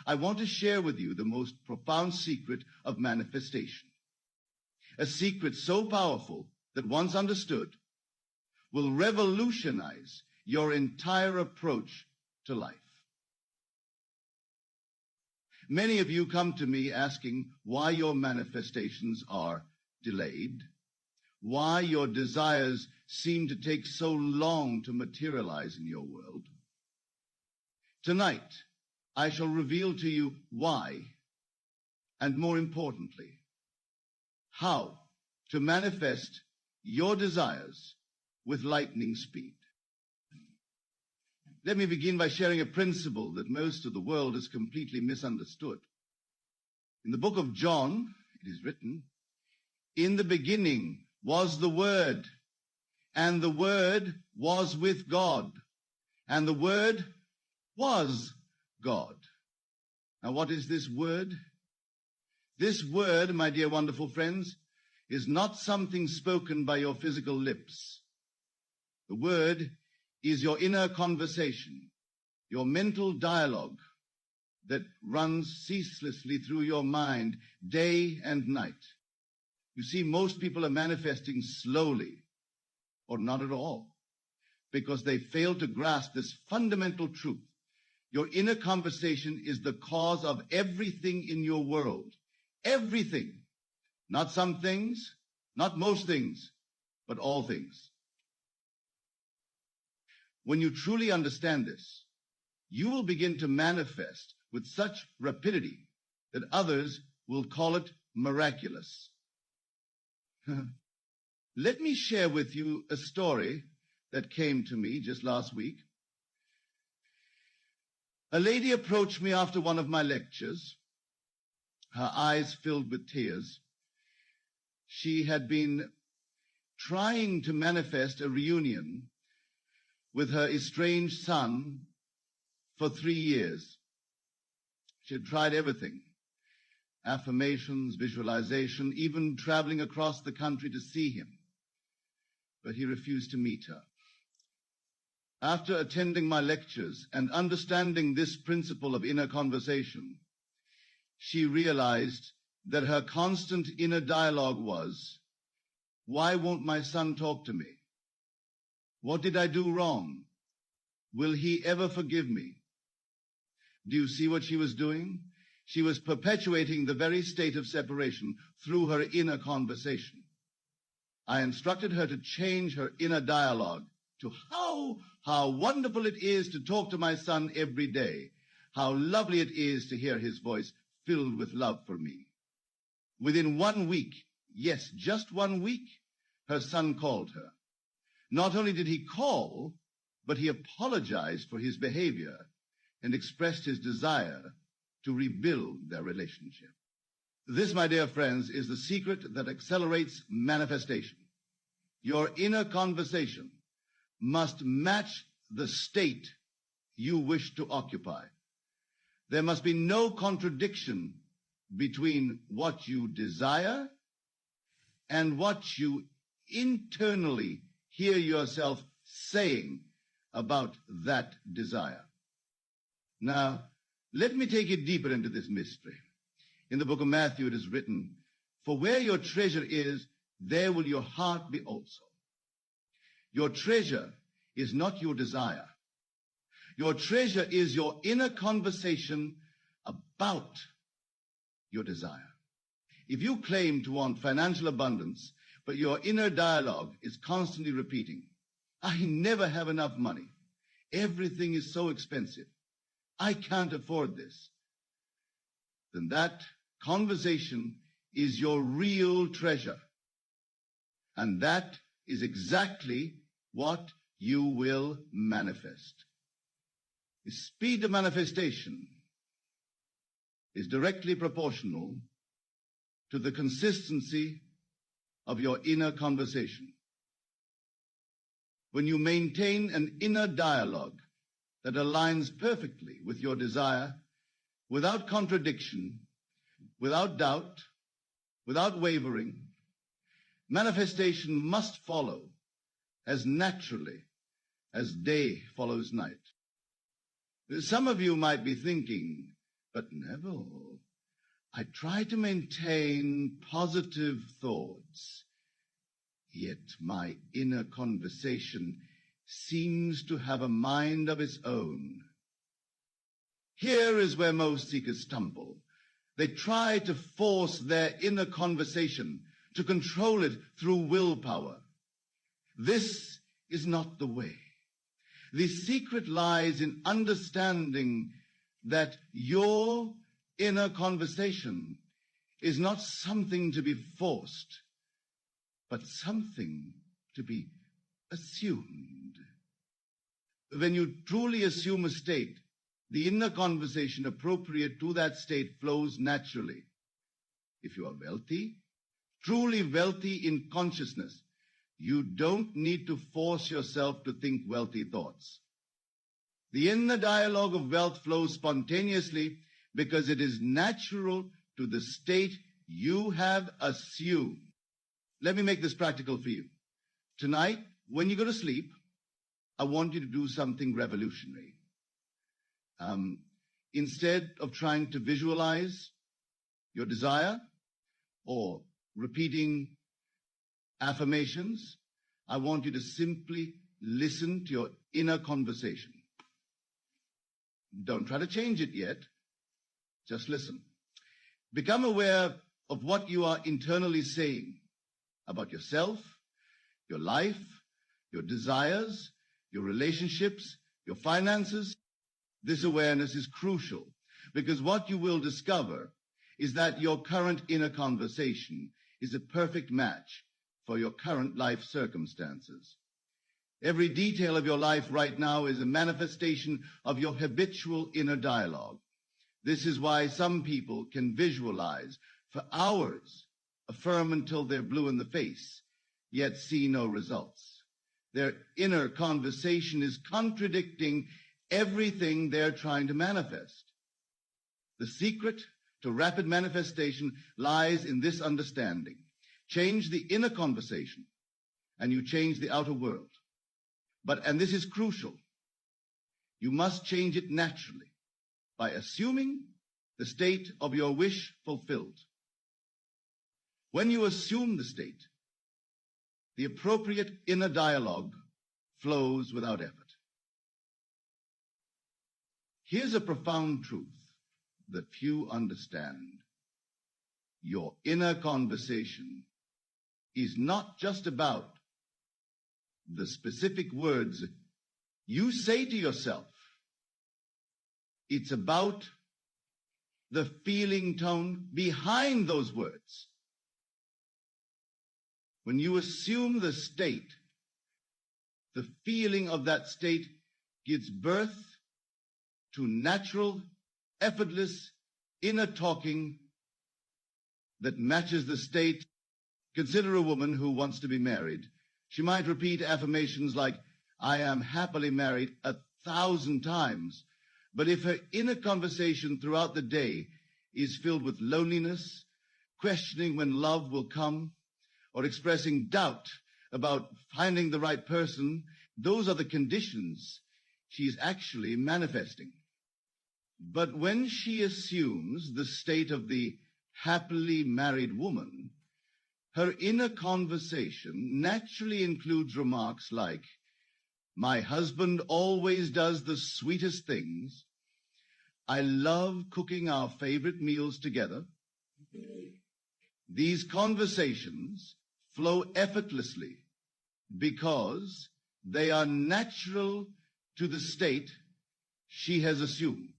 I want to share with you the most profound secret of manifestation. A secret so powerful that once understood will revolutionize your entire approach to life. Many of you come to me asking why your manifestations are delayed, why your desires seem to take so long to materialize in your world. Tonight, I shall reveal to you why, and more importantly, how to manifest your desires with lightning speed. Let me begin by sharing a principle that most of the world has completely misunderstood. In the book of John, it is written, "In the beginning was the Word, and the Word was with God, and the Word was God." Now, what is this Word? This Word, my dear wonderful friends, is not something spoken by your physical lips. The Word is your inner conversation, your mental dialogue that runs ceaselessly through your mind day and night. You see, most people are manifesting slowly or not at all because they fail to grasp this fundamental truth. Your inner conversation is the cause of everything in your world. Everything. Not some things, not most things, but all things. When you truly understand this, you will begin to manifest with such rapidity that others will call it miraculous. Let me share with you a story that came to me just last week. A lady approached me after one of my lectures, her eyes filled with tears. She had been trying to manifest a reunion with her estranged son for 3 years. She had tried everything, affirmations, visualization, even traveling across the country to see him, but he refused to meet her. After attending my lectures and understanding this principle of inner conversation, she realized that her constant inner dialogue was, "Why won't my son talk to me? What did I do wrong? Will he ever forgive me?" Do you see what she was doing? She was perpetuating the very state of separation through her inner conversation. I instructed her to change her inner dialogue to how wonderful it is to talk to my son every day. How lovely it is to hear his voice filled with love for me. Within 1 week, yes, just 1 week, her son called her. Not only did he call, but he apologized for his behavior and expressed his desire to rebuild their relationship. This, my dear friends, is the secret that accelerates manifestation. Your inner conversation must match the state you wish to occupy. There must be no contradiction between what you desire and what you internally hear yourself saying about that desire. Now, let me take you deeper into this mystery. In the book of Matthew, it is written, "For where your treasure is, there will your heart be also." Your treasure is not your desire. Your treasure is your inner conversation about your desire. If you claim to want financial abundance, but your inner dialogue is constantly repeating, "I never have enough money. Everything is so expensive. I can't afford this," then that conversation is your real treasure. And that is exactly what you will manifest. The speed of manifestation is directly proportional to the consistency of your inner conversation. When you maintain an inner dialogue that aligns perfectly with your desire, without contradiction, without doubt, without wavering, manifestation must follow as naturally as day follows night. Some of you might be thinking But Neville, I try to maintain positive thoughts, yet my inner conversation seems to have a mind of its own. Here is where most seekers stumble. They try to force their inner conversation, to control it through willpower. This is not the way. The secret lies in understanding that your inner conversation is not something to be forced, but something to be assumed. When you truly assume a state, the inner conversation appropriate to that state flows naturally. If you are wealthy, truly wealthy in consciousness, you don't need to force yourself to think wealthy thoughts. The inner dialogue of wealth flows spontaneously because it is natural to the state you have assumed. Let me make this practical for you. Tonight, when you go to sleep, I want you to do something revolutionary. Instead of trying to visualize your desire or repeating affirmations, I want you to simply listen to your inner conversation. Don't try to change it yet. Just listen. Become aware of what you are internally saying about yourself, your life, your desires, your relationships, your finances. This awareness is crucial because what you will discover is that your current inner conversation is a perfect match for your current life circumstances. Every detail of your life right now is a manifestation of your habitual inner dialogue. This is why some people can visualize for hours, affirm until they're blue in the face, yet see no results. Their inner conversation is contradicting everything they're trying to manifest. The secret to rapid manifestation lies in this understanding. Change the inner conversation, and you change the outer world. And this is crucial, you must change it naturally by assuming the state of your wish fulfilled. When you assume the state, the appropriate inner dialogue flows without effort. Here's a profound truth that few understand. Your inner conversation is not just about the specific words you say to yourself. It's about the feeling tone behind those words. When you assume the state, the feeling of that state gives birth to natural, effortless, inner talking that matches the state. Consider a woman who wants to be married. She might repeat affirmations like, I am happily married 1,000 times. But if her inner conversation throughout the day is filled with loneliness, questioning when love will come, or expressing doubt about finding the right person, those are the conditions she is actually manifesting. But when she assumes the state of the happily married woman, her inner conversation naturally includes remarks like, my husband always does the sweetest things. I love cooking our favorite meals together. These conversations flow effortlessly because they are natural to the state she has assumed.